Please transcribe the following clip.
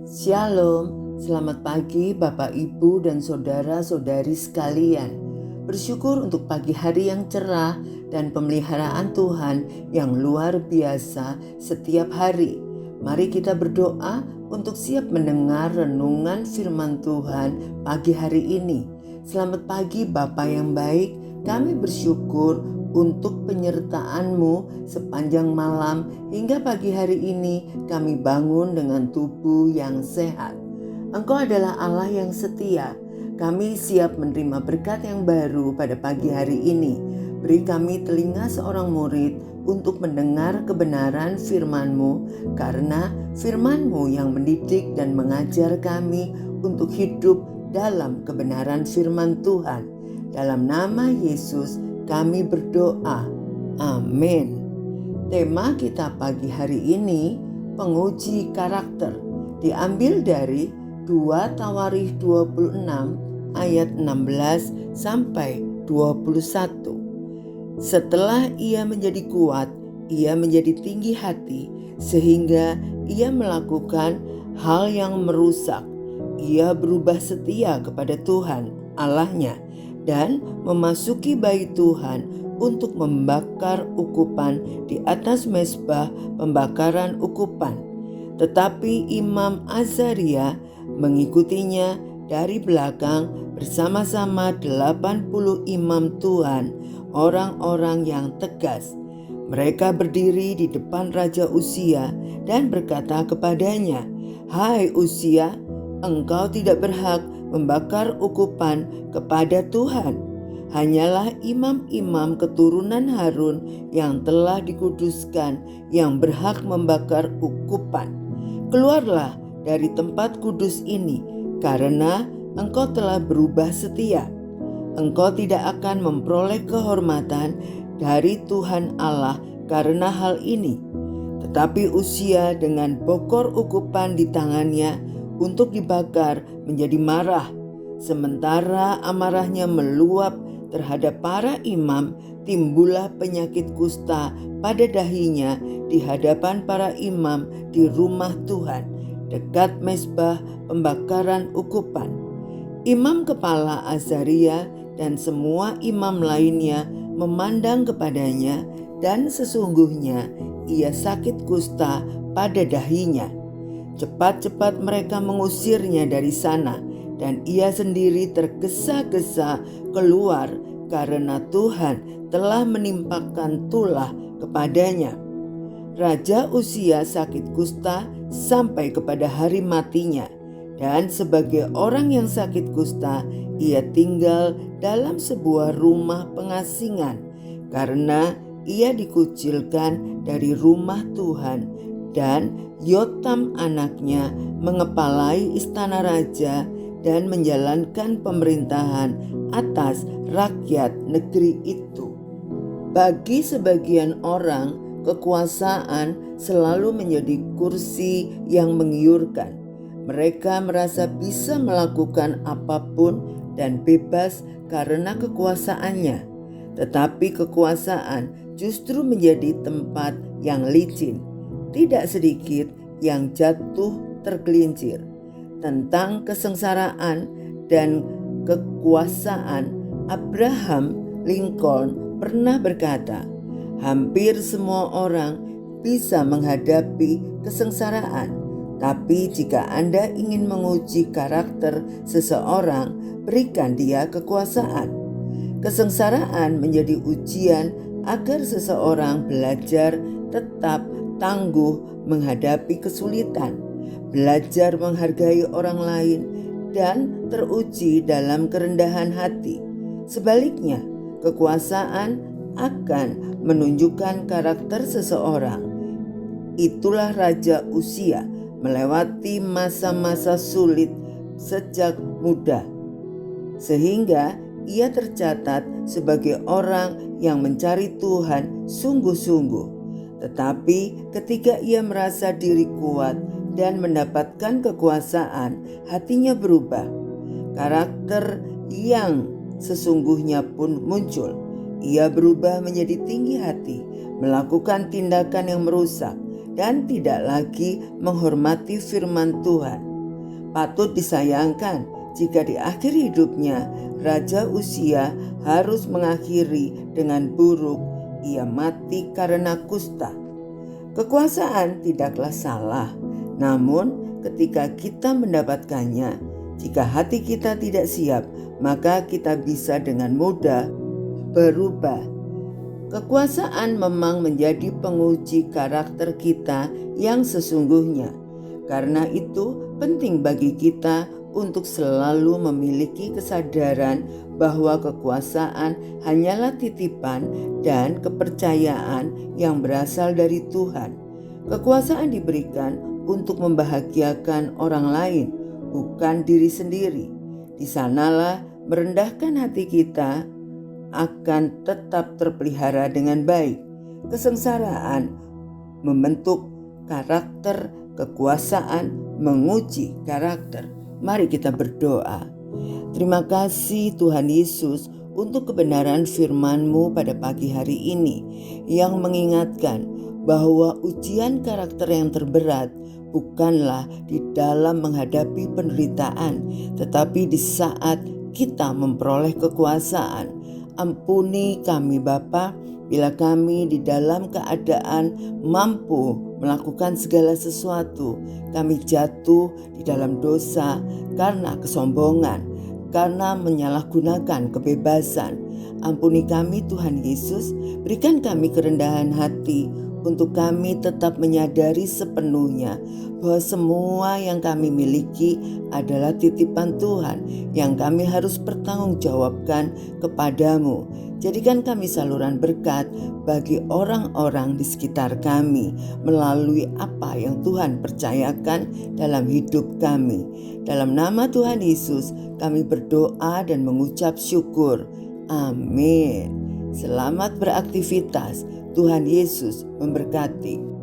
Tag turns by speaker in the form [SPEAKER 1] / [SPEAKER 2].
[SPEAKER 1] Shalom, selamat pagi Bapak Ibu dan saudara-saudari sekalian. Bersyukur untuk pagi hari yang cerah dan pemeliharaan Tuhan yang luar biasa setiap hari. Mari kita berdoa untuk siap mendengar renungan firman Tuhan pagi hari ini. Selamat pagi Bapa yang baik, kami bersyukur untuk penyertaan-Mu sepanjang malam hingga pagi hari ini kami bangun dengan tubuh yang sehat. Engkau adalah Allah yang setia. Kami siap menerima berkat yang baru pada pagi hari ini. Beri kami telinga seorang murid untuk mendengar kebenaran firman-Mu, karena firman-Mu yang mendidik dan mengajar kami untuk hidup dalam kebenaran firman Tuhan. Dalam nama Yesus kami berdoa. Amin. Tema kita pagi hari ini penguji karakter, diambil dari 2 Tawarikh 26 ayat 16 sampai 21. Setelah ia menjadi kuat, ia menjadi tinggi hati sehingga ia melakukan hal yang merusak. Ia berubah setia kepada Tuhan Allahnya dan memasuki bait Tuhan untuk membakar ukupan di atas mezbah pembakaran ukupan. Tetapi Imam Azaria mengikutinya dari belakang bersama-sama 80 imam Tuhan, orang-orang yang tegas. Mereka berdiri di depan Raja Uzia dan berkata kepadanya, "Hai Uzia, engkau tidak berhak membakar ukupan kepada Tuhan. Hanyalah imam-imam keturunan Harun yang telah dikuduskan yang berhak membakar ukupan. Keluarlah dari tempat kudus ini, karena engkau telah berubah setia. Engkau tidak akan memperoleh kehormatan dari Tuhan Allah karena hal ini." Tetapi Uzia dengan bokor ukupan di tangannya untuk dibakar menjadi marah. Sementara amarahnya meluap terhadap para imam, timbullah penyakit kusta pada dahinya di hadapan para imam di rumah Tuhan, dekat mezbah pembakaran ukupan. Imam kepala Azaria dan semua imam lainnya memandang kepadanya, dan sesungguhnya ia sakit kusta pada dahinya. Cepat-cepat mereka mengusirnya dari sana, dan ia sendiri tergesa-gesa keluar karena Tuhan telah menimpakan tulah kepadanya. Raja Uzia sakit kusta sampai kepada hari matinya, dan sebagai orang yang sakit kusta, ia tinggal dalam sebuah rumah pengasingan karena ia dikucilkan dari rumah Tuhan. Dan Yotam anaknya mengepalai istana raja dan menjalankan pemerintahan atas rakyat negeri itu. Bagi sebagian orang, kekuasaan selalu menjadi kursi yang menggiurkan. Mereka merasa bisa melakukan apapun dan bebas karena kekuasaannya. Tetapi kekuasaan justru menjadi tempat yang licin. Tidak sedikit yang jatuh tergelincir. Tentang kesengsaraan dan kekuasaan, Abraham Lincoln pernah berkata, "Hampir semua orang bisa menghadapi kesengsaraan, tapi jika Anda ingin menguji karakter seseorang, berikan dia kekuasaan." Kesengsaraan menjadi ujian agar seseorang belajar tetap tangguh menghadapi kesulitan, belajar menghargai orang lain, dan teruji dalam kerendahan hati. Sebaliknya, kekuasaan akan menunjukkan karakter seseorang. Itulah Raja Uzia melewati masa-masa sulit sejak muda, sehingga ia tercatat sebagai orang yang mencari Tuhan sungguh-sungguh. Tetapi ketika ia merasa diri kuat dan mendapatkan kekuasaan, hatinya berubah. Karakter yang sesungguhnya pun muncul. Ia berubah menjadi tinggi hati, melakukan tindakan yang merusak, dan tidak lagi menghormati firman Tuhan. Patut disayangkan jika di akhir hidupnya Raja Uzia harus mengakhiri dengan buruk. Ia mati karena kusta. Kekuasaan tidaklah salah, namun ketika kita mendapatkannya, jika hati kita tidak siap, maka kita bisa dengan mudah berubah. Kekuasaan memang menjadi penguji karakter kita yang sesungguhnya. Karena itu penting bagi kita untuk selalu memiliki kesadaran bahwa kekuasaan hanyalah titipan dan kepercayaan yang berasal dari Tuhan. Kekuasaan diberikan untuk membahagiakan orang lain, bukan diri sendiri. Di sanalah merendahkan hati kita akan tetap terpelihara dengan baik. Kesengsaraan membentuk karakter, kekuasaan menguji karakter. Mari kita berdoa. Terima kasih Tuhan Yesus untuk kebenaran firman-Mu pada pagi hari ini yang mengingatkan bahwa ujian karakter yang terberat bukanlah di dalam menghadapi penderitaan, tetapi di saat kita memperoleh kekuasaan. Ampuni kami Bapa, bila kami di dalam keadaan mampu melakukan segala sesuatu, kami jatuh di dalam dosa karena kesombongan, karena menyalahgunakan kebebasan. Ampuni kami Tuhan Yesus, berikan kami kerendahan hati untuk kami tetap menyadari sepenuhnya bahwa semua yang kami miliki adalah titipan Tuhan yang kami harus pertanggungjawabkan kepadamu. Jadikan kami saluran berkat bagi orang-orang di sekitar kami melalui apa yang Tuhan percayakan dalam hidup kami. Dalam nama Tuhan Yesus kami berdoa dan mengucap syukur. Amin. Selamat beraktivitas. Tuhan Yesus memberkati.